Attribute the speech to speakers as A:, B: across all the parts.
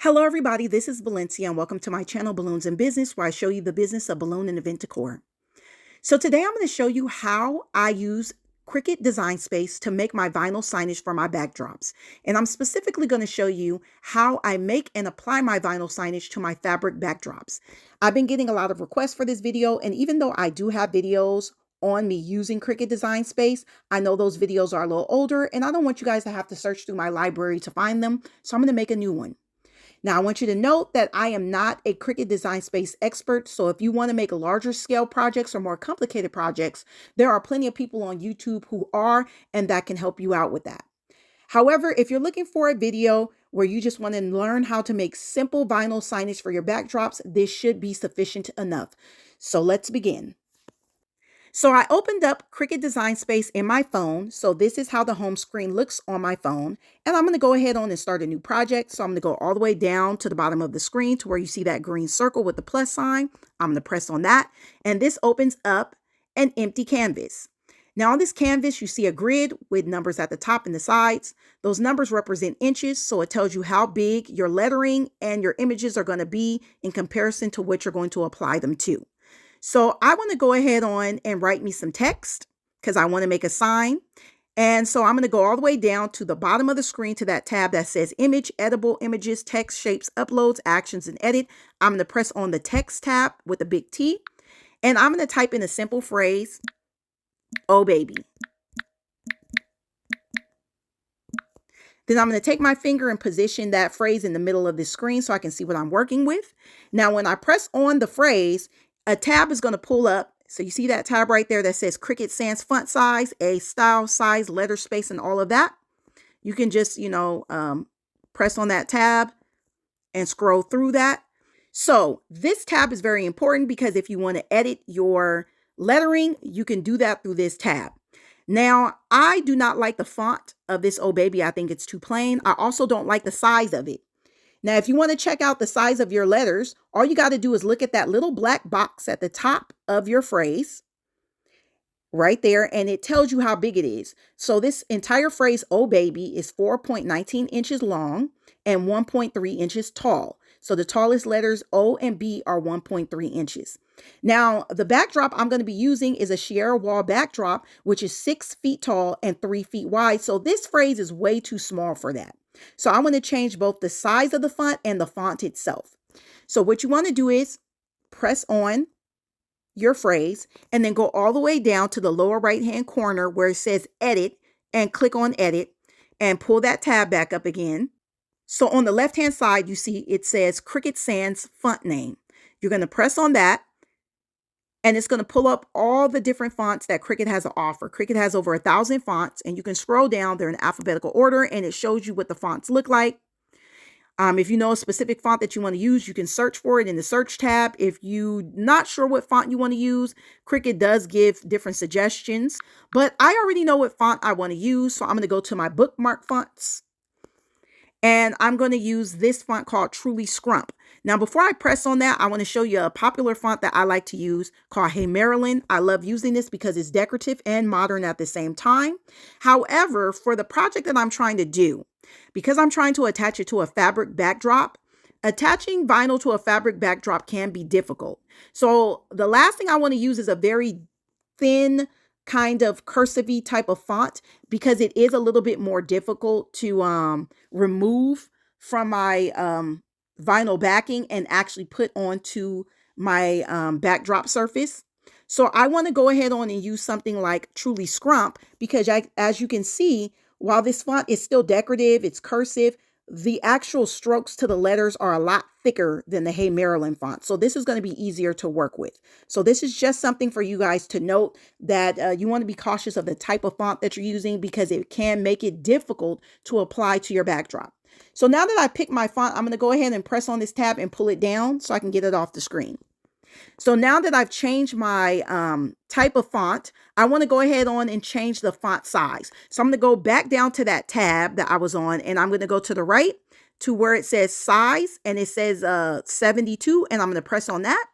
A: Hello everybody, this is Valencia and welcome to my channel Balloons in Business, where I show you the business of balloon and event decor. So today I'm going to show you how I use Cricut Design Space to make my vinyl signage for my backdrops. And I'm specifically going to show you how I make and apply my vinyl signage to my fabric backdrops. I've been getting a lot of requests for this video, and even though I do have videos on me using Cricut Design Space, I know those videos are a little older and I don't want you guys to have to search through my library to find them. So I'm going to make a new one. Now, I want you to note that I am not a Cricut Design Space expert, so if you want to make larger scale projects or more complicated projects, there are plenty of people on YouTube who are, and that can help you out with that. However, if you're looking for a video where you just want to learn how to make simple vinyl signage for your backdrops, this should be sufficient enough. So let's begin. So I opened up Cricut Design Space in my phone. So this is how the home screen looks on my phone. And I'm going to go ahead on and start a new project. So I'm going to go all the way down to the bottom of the screen to where you see that green circle with the plus sign. I'm going to press on that. And this opens up an empty canvas. Now on this canvas, you see a grid with numbers at the top and the sides. Those numbers represent inches. So it tells you how big your lettering and your images are going to be in comparison to what you're going to apply them to. So I want to go ahead on and write me some text because I want to make a sign. And so I'm going to go all the way down to the bottom of the screen to that tab that says Image, Editable Images, Text, Shapes, Uploads, Actions, and Edit. I'm going to press on the Text tab with a big T. And I'm going to type in a simple phrase, "Oh baby." Then I'm going to take my finger and position that phrase in the middle of the screen so I can see what I'm working with. Now, when I press on the phrase, a tab is going to pull up. So you see that tab right there that says Cricut Sans font size, a style, size, letter space, and all of that. You can just, press on that tab and scroll through that. So this tab is very important because if you want to edit your lettering, you can do that through this tab. Now, I do not like the font of this Oh Baby. I think it's too plain. I also don't like the size of it. Now, if you want to check out the size of your letters, all you got to do is look at that little black box at the top of your phrase right there, and it tells you how big it is. So this entire phrase, "Oh baby," is 4.19 inches long and 1.3 inches tall. So the tallest letters O and B are 1.3 inches. Now, the backdrop I'm going to be using is a Sierra wall backdrop, which is 6 feet tall and 3 feet wide. So this phrase is way too small for that. So I want to change both the size of the font and the font itself. So what you want to do is press on your phrase and then go all the way down to the lower right hand corner where it says Edit and click on Edit and pull that tab back up again. So on the left hand side, you see it says Cricut Sans font name. You're going to press on that. And it's going to pull up all the different fonts that Cricut has to offer. Cricut has over 1,000 fonts, and you can scroll down. They're in alphabetical order, and it shows you what the fonts look like. If you know a specific font that you want to use, you can search for it in the search tab. If you're not sure what font you want to use, Cricut does give different suggestions. But I already know what font I want to use, so I'm going to go to my bookmark fonts. And I'm going to use this font called Truly Scrump. Now, before I press on that, I want to show you a popular font that I like to use called Hey Marilyn. I love using this because it's decorative and modern at the same time. However, for the project that I'm trying to do, because I'm trying to attach it to a fabric backdrop, attaching vinyl to a fabric backdrop can be difficult. So the last thing I want to use is a very thin kind of cursive-y type of font because it is a little bit more difficult to remove from my vinyl backing and actually put onto my backdrop surface. So I want to go ahead on and use something like Truly Scrump because as you can see, while this font is still decorative, it's cursive, the actual strokes to the letters are a lot thicker than the Hey Marilyn font. So this is going to be easier to work with. So this is just something for you guys to note that you want to be cautious of the type of font that you're using because it can make it difficult to apply to your backdrop. So now that I picked my font, I'm going to go ahead and press on this tab and pull it down so I can get it off the screen. So now that I've changed my type of font, I want to go ahead on and change the font size. So I'm going to go back down to that tab that I was on, and I'm going to go to the right to where it says size, and it says 72, and I'm going to press on that.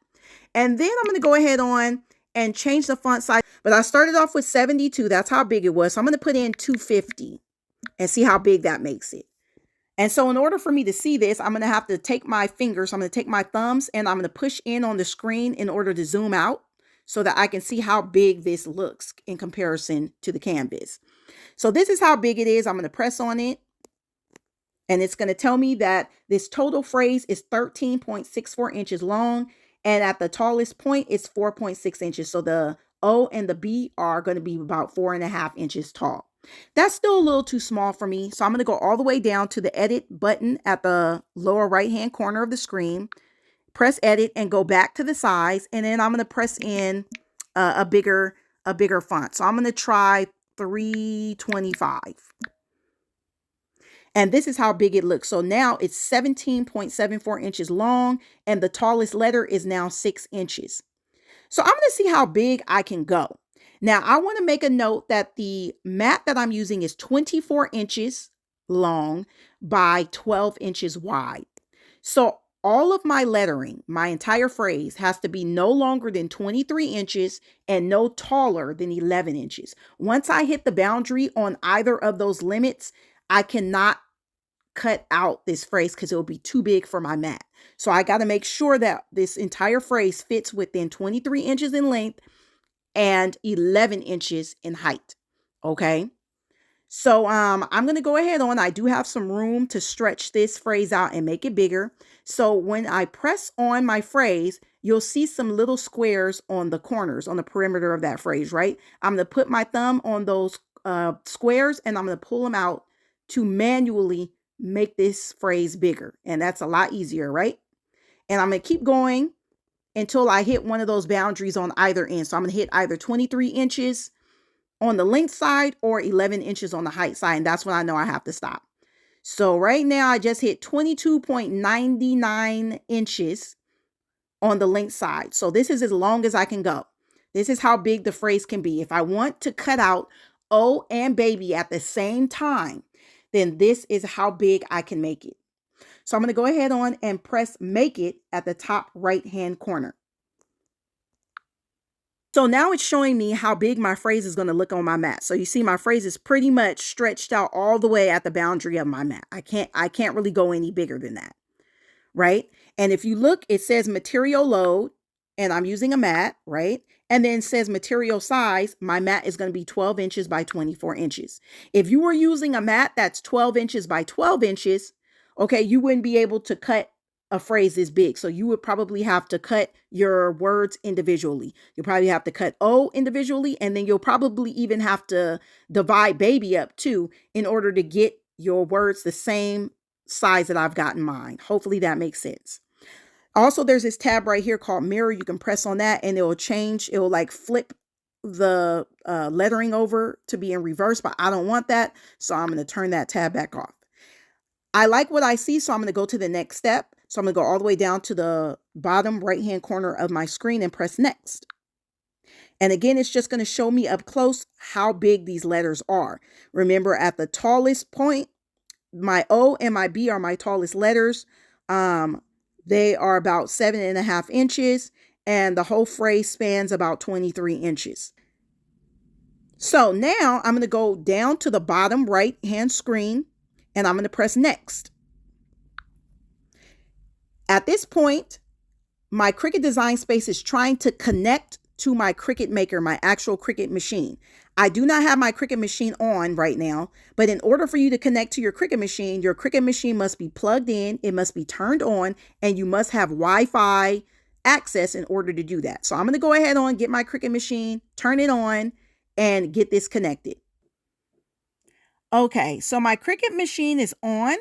A: And then I'm going to go ahead on and change the font size. But I started off with 72. That's how big it was. So I'm going to put in 250 and see how big that makes it. And so in order for me to see this, I'm going to have to take my fingers, I'm going to take my thumbs, and I'm going to push in on the screen in order to zoom out so that I can see how big this looks in comparison to the canvas. So this is how big it is. I'm going to press on it, and it's going to tell me that this total phrase is 13.64 inches long, and at the tallest point, it's 4.6 inches. So the O and the B are going to be about 4.5 inches tall. That's still a little too small for me. So I'm going to go all the way down to the edit button at the lower right-hand corner of the screen, press edit and go back to the size. And then I'm going to press in a bigger font. So I'm going to try 325. And this is how big it looks. So now it's 17.74 inches long, and the tallest letter is now 6 inches. So I'm going to see how big I can go. Now, I want to make a note that the mat that I'm using is 24 inches long by 12 inches wide. So all of my lettering, my entire phrase, has to be no longer than 23 inches and no taller than 11 inches. Once I hit the boundary on either of those limits, I cannot cut out this phrase because it will be too big for my mat. So I got to make sure that this entire phrase fits within 23 inches in length and 11 inches in height. Okay. So I'm going to go ahead on. I do have some room to stretch this phrase out and make it bigger. So when I press on my phrase, you'll see some little squares on the corners, on the perimeter of that phrase, right? I'm going to put my thumb on those squares and I'm going to pull them out to manually make this phrase bigger. And that's a lot easier, right? And I'm going to keep going until I hit one of those boundaries on either end. So I'm going to hit either 23 inches on the length side or 11 inches on the height side. And that's when I know I have to stop. So right now I just hit 22.99 inches on the length side. So this is as long as I can go. This is how big the phrase can be. If I want to cut out O and baby at the same time, then this is how big I can make it. So I'm going to go ahead on and press make it at the top right hand corner. So now it's showing me how big my phrase is going to look on my mat. So you see my phrase is pretty much stretched out all the way at the boundary of my mat. I can't really go any bigger than that, right? And if you look, it says material load and I'm using a mat, right? And then it says material size. My mat is going to be 12 inches by 24 inches. If you were using a mat that's 12 inches by 12 inches, okay, you wouldn't be able to cut a phrase this big. So you would probably have to cut your words individually. You'll probably have to cut O individually, and then you'll probably even have to divide baby up too in order to get your words the same size that I've got in mind. Hopefully that makes sense. Also, there's this tab right here called mirror. You can press on that and it will change. It will like flip the lettering over to be in reverse, but I don't want that. So I'm going to turn that tab back off. I like what I see, so I'm going to go to the next step. So I'm going to go all the way down to the bottom right-hand corner of my screen and press next. And again, it's just going to show me up close how big these letters are. Remember, at the tallest point, my O and my B are my tallest letters. They are about 7.5 inches, and the whole phrase spans about 23 inches. So now I'm going to go down to the bottom right-hand screen, and I'm going to press next. At this point, my Cricut Design Space is trying to connect to my Cricut Maker, my actual Cricut machine. I do not have my Cricut machine on right now, but in order for you to connect to your Cricut machine must be plugged in, it must be turned on, and you must have Wi-Fi access in order to do that. So I'm going to go ahead and get my Cricut machine, turn it on, and get this connected. Okay, so my Cricut machine is on,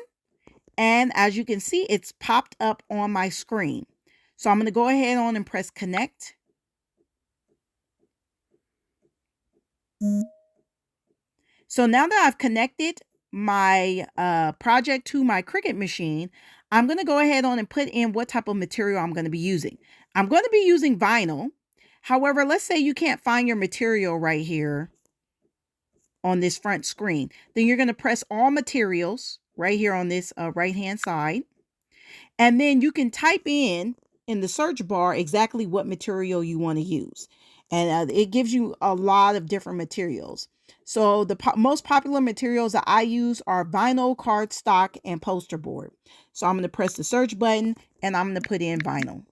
A: and as you can see, it's popped up on my screen. So I'm going to go ahead on and press connect. So now that I've connected my project to my Cricut machine, I'm going to go ahead on and put in what type of material I'm going to be using. I'm going to be using vinyl. However, let's say you can't find your material right here on this front screen. Then you're going to press all materials right here on this right-hand side. And then you can type in the search bar exactly what material you want to use. and it gives you a lot of different materials. So the most popular materials that I use are vinyl, cardstock, and poster board. So I'm going to press the search button and I'm going to put in vinyl.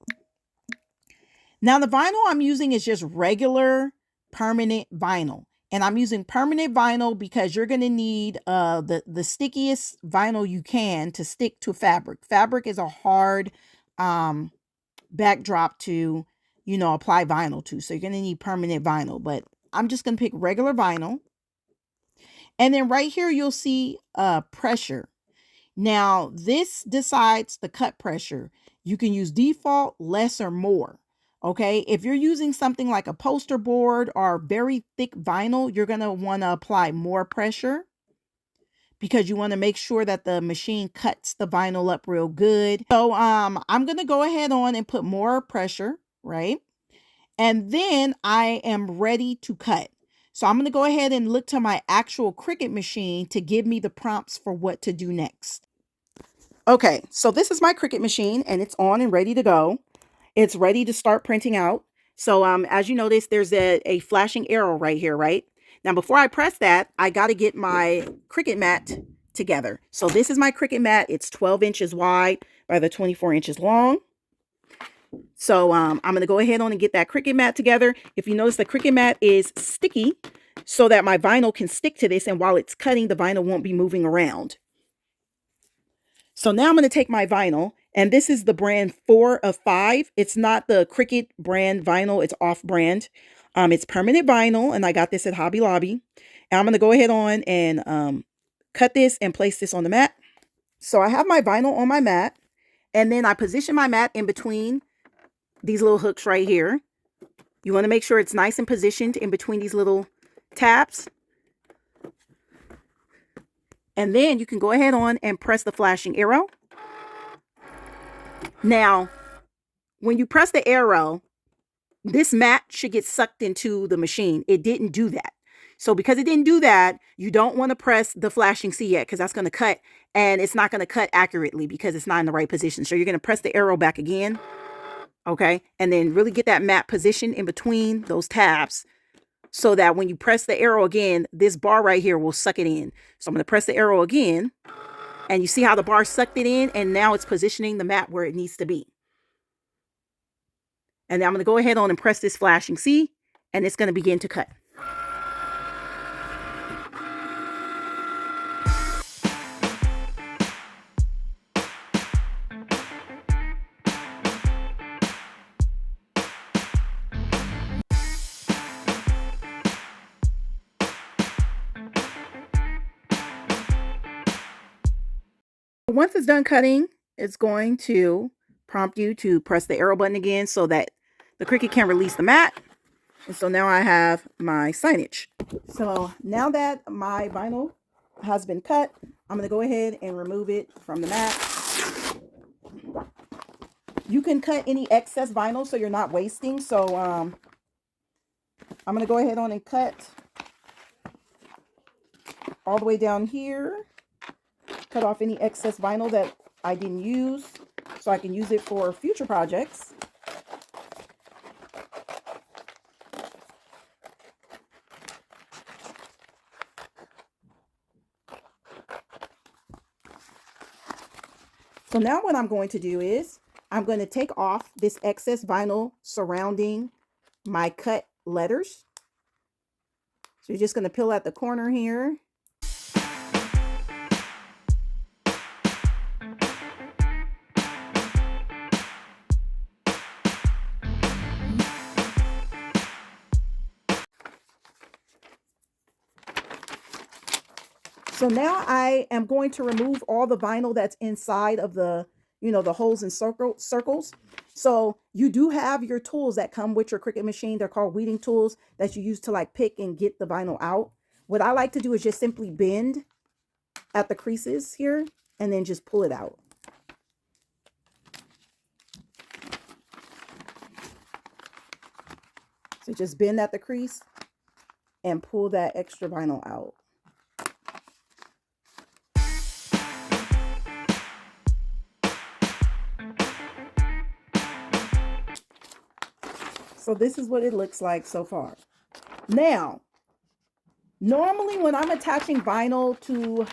A: Now the vinyl I'm using is just regular permanent vinyl. And I'm using permanent vinyl because you're going to need the stickiest vinyl you can to stick to fabric. Fabric is a hard backdrop to, apply vinyl to. So you're going to need permanent vinyl. But I'm just going to pick regular vinyl. And then right here, you'll see pressure. Now, this decides the cut pressure. You can use default, less, or more. Okay, if you're using something like a poster board or very thick vinyl, you're going to want to apply more pressure because you want to make sure that the machine cuts the vinyl up real good. So I'm going to go ahead on and put more pressure, right? And then I am ready to cut. So I'm going to go ahead and look to my actual Cricut machine to give me the prompts for what to do next. Okay, so this is my Cricut machine and it's on and ready to go. It's ready to start printing out. So as you notice, there's a flashing arrow right here, right? Now, before I press that, I got to get my Cricut mat together. So this is my Cricut mat. It's 12 inches wide by the 24 inches long. So I'm going to go ahead on and get that Cricut mat together. If you notice, the Cricut mat is sticky so that my vinyl can stick to this. And while it's cutting, the vinyl won't be moving around. So now I'm going to take my vinyl, and this is the brand 4 of 5. It's not the Cricut brand vinyl. It's off-brand. It's permanent vinyl, and I got this at Hobby Lobby. And I'm going to go ahead on and cut this and place this on the mat. So I have my vinyl on my mat, and then I position my mat in between these little hooks right here. You want to make sure it's nice and positioned in between these little tabs. And then you can go ahead on and press the flashing arrow. Now, when you press the arrow, this mat should get sucked into the machine. It didn't do that. So because it didn't do that, you don't want to press the flashing C yet because that's going to cut, and it's not going to cut accurately because it's not in the right position. So you're going to press the arrow back again. Okay. And then really get that mat positioned in between those tabs so that when you press the arrow again, this bar right here will suck it in. So I'm going to press the arrow again, and you see how the bar sucked it in, and now it's positioning the mat where it needs to be. And then I'm going to go ahead on and press this flashing C, and it's going to begin to cut. Once it's done cutting, it's going to prompt you to press the arrow button again so that the Cricut can release the mat. And so now I have my signage. So now that my vinyl has been cut, I'm going to go ahead and remove it from the mat. You can cut any excess vinyl so you're not wasting. So I'm going to go ahead on and cut all the way down here. Cut off any excess vinyl that I didn't use so I can use it for future projects. So now what I'm going to do is I'm going to take off this excess vinyl surrounding my cut letters. So you're just going to peel at the corner here. So now I am going to remove all the vinyl that's inside of the, the holes and circles. So you do have your tools that come with your Cricut machine. They're called weeding tools that you use to like pick and get the vinyl out. What I like to do is just simply bend at the creases here and then just pull it out. So just bend at the crease and pull that extra vinyl out. So this is what it looks like so far. Now, normally when I'm attaching vinyl to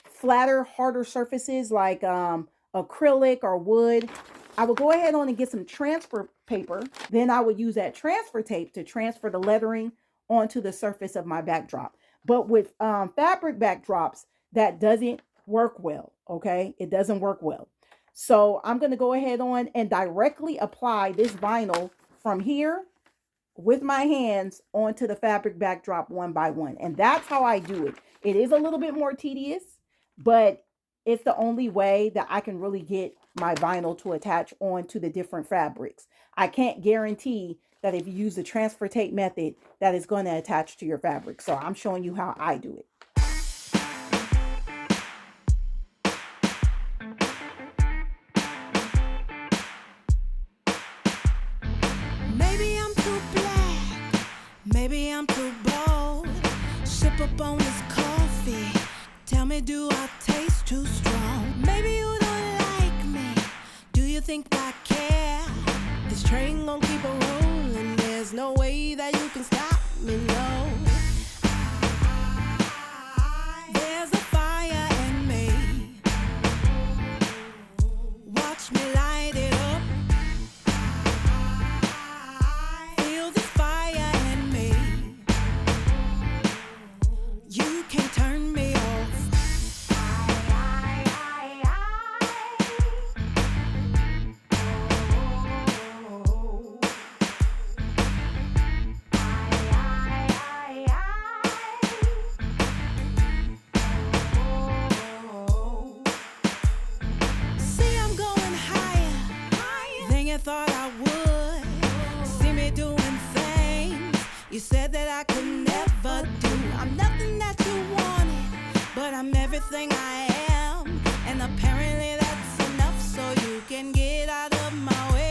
A: flatter, harder surfaces like acrylic or wood, I would go ahead on and get some transfer paper. Then I would use that transfer tape to transfer the lettering onto the surface of my backdrop. But with fabric backdrops, that doesn't work well, okay? It doesn't work well. So I'm going to go ahead on and directly apply this vinyl from here with my hands onto the fabric backdrop one by one. And that's how I do it. It is a little bit more tedious, but it's the only way that I can really get my vinyl to attach onto the different fabrics. I can't guarantee that if you use the transfer tape method that it's going to attach to your fabric. So I'm showing you how I do it.
B: Maybe I'm too black, maybe I'm too bold. Sip up on this coffee, tell me, do I taste too strong? Maybe you don't like me, do you think I care? This train gon' keep on rolling, there's no way that you can stop me, no. There's a fire in me, watch me light it up. Feel this fire in me, you can't turn me off. See, I'm going higher than you thought I would. See me doing things you said that I could never do. I'm nothing that you wanted, but I'm everything I am. And apparently that's enough, so you can get out of my way.